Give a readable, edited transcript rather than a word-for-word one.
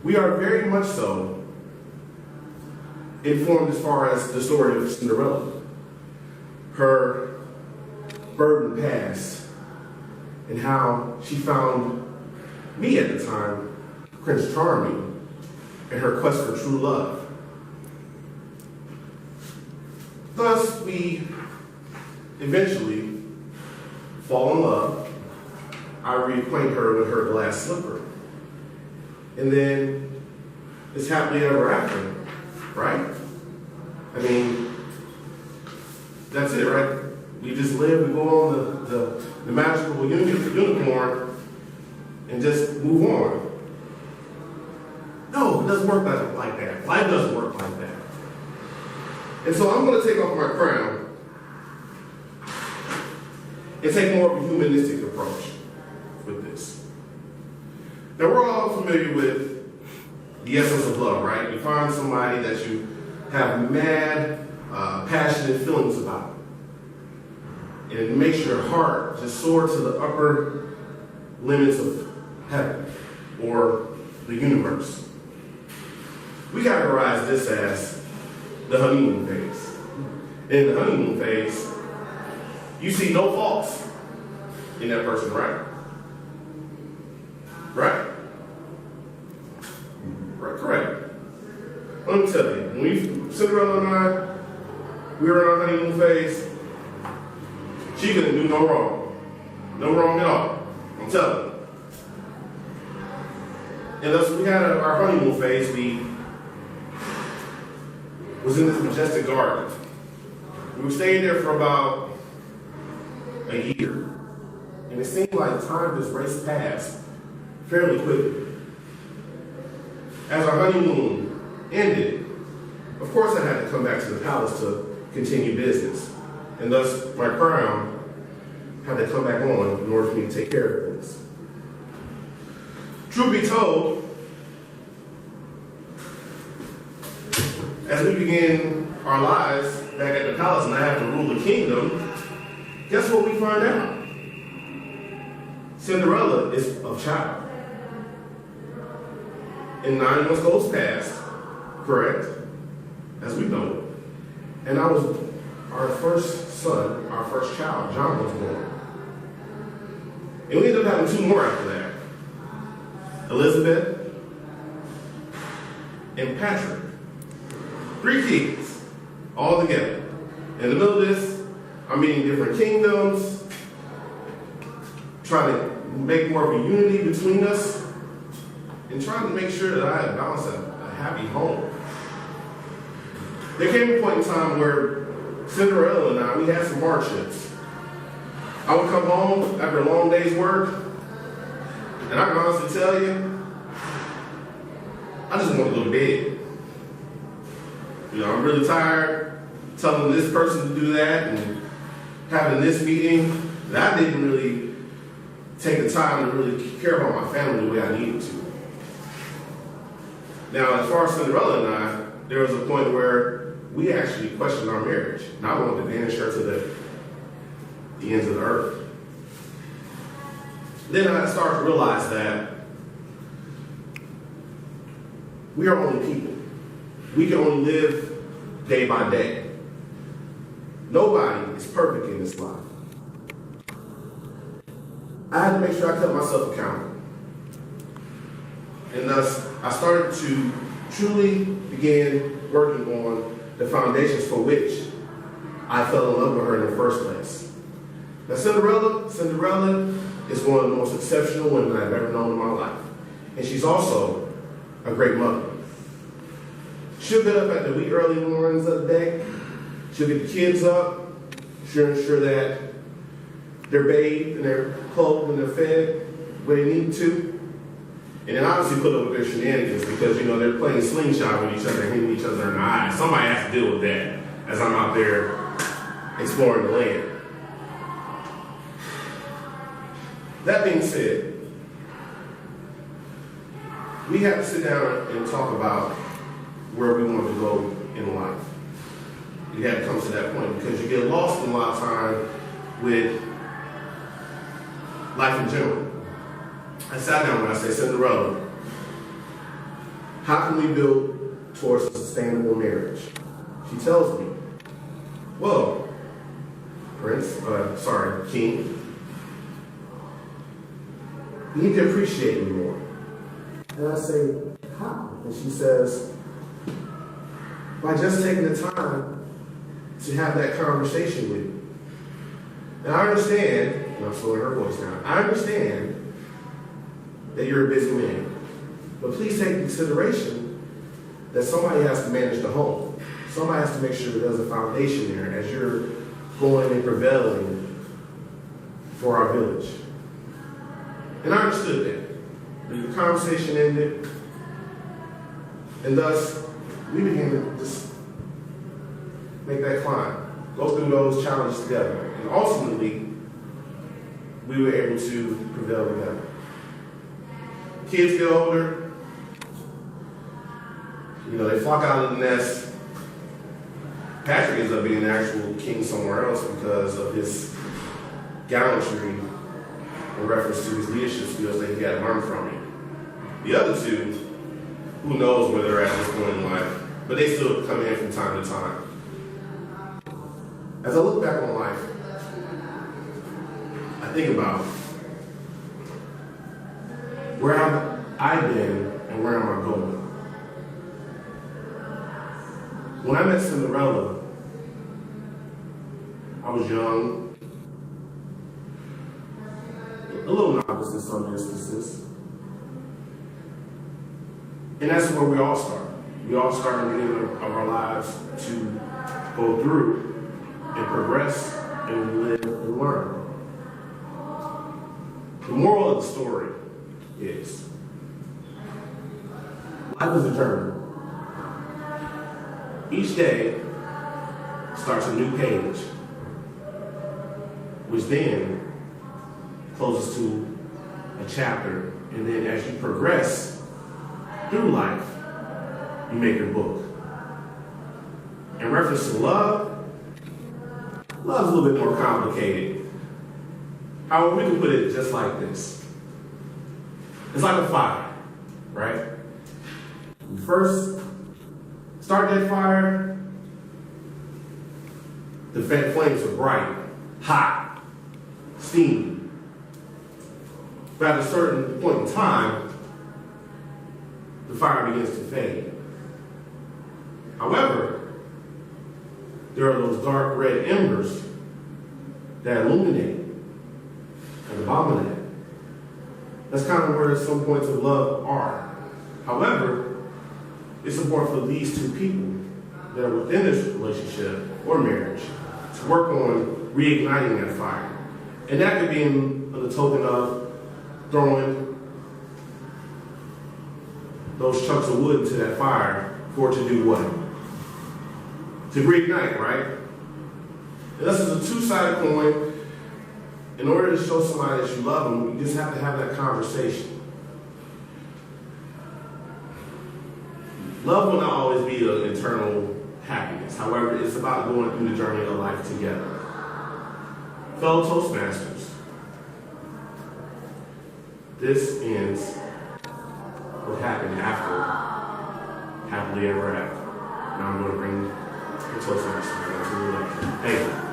we are very much so informed as far as the story of Cinderella. Her burdened past and how she found me at the time, Prince Charming, in her quest for true love. Thus, we eventually fall in love. I reacquaint her with her glass slipper. And then it's happily ever after, right? I mean, that's it, right? We just live, we go on the magical unicorn and just move on. No, it doesn't work like that. Life doesn't work like that. And so I'm going to take off my crown and take more of a humanistic approach with this. Now, we're all familiar with the essence of love, right? You find somebody that you have mad, passionate feelings about. And it makes your heart just soar to the upper limits of heaven or the universe. We categorize this as the honeymoon phase. In the honeymoon phase, you see no faults in that person, right? Right? Right, correct. Let me tell you, when Cinderella and I, we were in our honeymoon phase, she couldn't do no wrong. No wrong at all. I'm telling you. And thus, we had our honeymoon phase. We was in this majestic garden. We were staying there for about a year. And it seemed like time just raced past fairly quickly. As our honeymoon ended, of course I had to come back to the palace to continue business. And thus, my crown had to come back on in order for me to take care of things. Truth be told, as we begin our lives back at the palace and I have to rule the kingdom, guess what we find out? Cinderella is a child. And 9 months goes past, correct? As we know. And our first son, our first child, John, was born. And we ended up having 2 more after that. Elizabeth and Patrick. 3 kids, all together. In the middle of this, I'm meeting different kingdoms, trying to make more of a unity between us, and trying to make sure that I balance a happy home. There came a point in time where Cinderella and I, we had some hardships. I would come home after a long day's work, and I can honestly tell you, I just want to go to bed. You know, I'm really tired telling this person to do that and having this meeting, that I didn't really take the time to really care about my family the way I needed to. Now, as far as Cinderella and I, there was a point where we actually questioned our marriage. And I wanted to banish her to the ends of the earth. Then I started to realize that we are only people. We can only live day by day. Nobody is perfect in this life. I had to make sure I kept myself accountable. And thus, I started to truly begin working on the foundations for which I fell in love with her in the first place. Now, Cinderella is one of the most exceptional women I've ever known in my life. And she's also a great mother. She'll get up at the wee early mornings of the day. She'll get the kids up. She'll ensure that they're bathed and they're clothed and they're fed where they need to. And then obviously put up with their shenanigans because, you know, they're playing slingshot with each other, hitting each other in the eyes. Somebody has to deal with that as I'm out there exploring the land. That being said, we have to sit down and talk about where we want to go in life. You have to come to that point because you get lost in a lot of time with life in general. I sat down when I said, Cinderella, How can we build towards a sustainable marriage? She tells me, well, King, you need to appreciate me more. And I say, how? And she says, by just taking the time to have that conversation with you. And I understand, and I'm slowing her voice down, I understand that you're a busy man. But please take into consideration that somebody has to manage the home. Somebody has to make sure that there's a foundation there as you're going and prevailing for our village. And I understood that. The conversation ended, and thus we began to just make that climb, go through those challenges together, and ultimately we were able to prevail together. Kids get older, they flock out of the nest. Patrick ends up being an actual king somewhere else because of his gallantry in reference to his leadership skills that he had learned from him. The other two, who knows where they're at this point in life, but they still come in from time to time. As I look back on life, I think about where have I been and where am I going? When I met Cinderella, I was young, a little novice in some instances. And that's where we all start. We all start in the beginning of our lives to go through and progress and live and learn. The moral of the story is life is a journey. Each day starts a new page, which then closes to a chapter, and then as you progress through life, you make your book. In reference to love, love's a little bit more complicated. However, we can put it just like this. It's like a fire, right? You first start that fire, the flames are bright, hot, steamy. But at a certain point in time, the fire begins to fade. However, there are those dark red embers that illuminate at the bottom of that. That's kind of where some points of love are. However, it's important for these two people that are within this relationship or marriage to work on reigniting that fire. And that could be in the token of throwing those chunks of wood into that fire for it to do what? To reignite, right? And this is a two-sided coin. In order to show somebody that you love them, you just have to have that conversation. Love will not always be an internal happiness. However, it's about going through the journey of life together. Fellow Toastmasters, this ends what happened after happily ever after. Now I'm going to bring the Toastmasters back to the election. Thank you.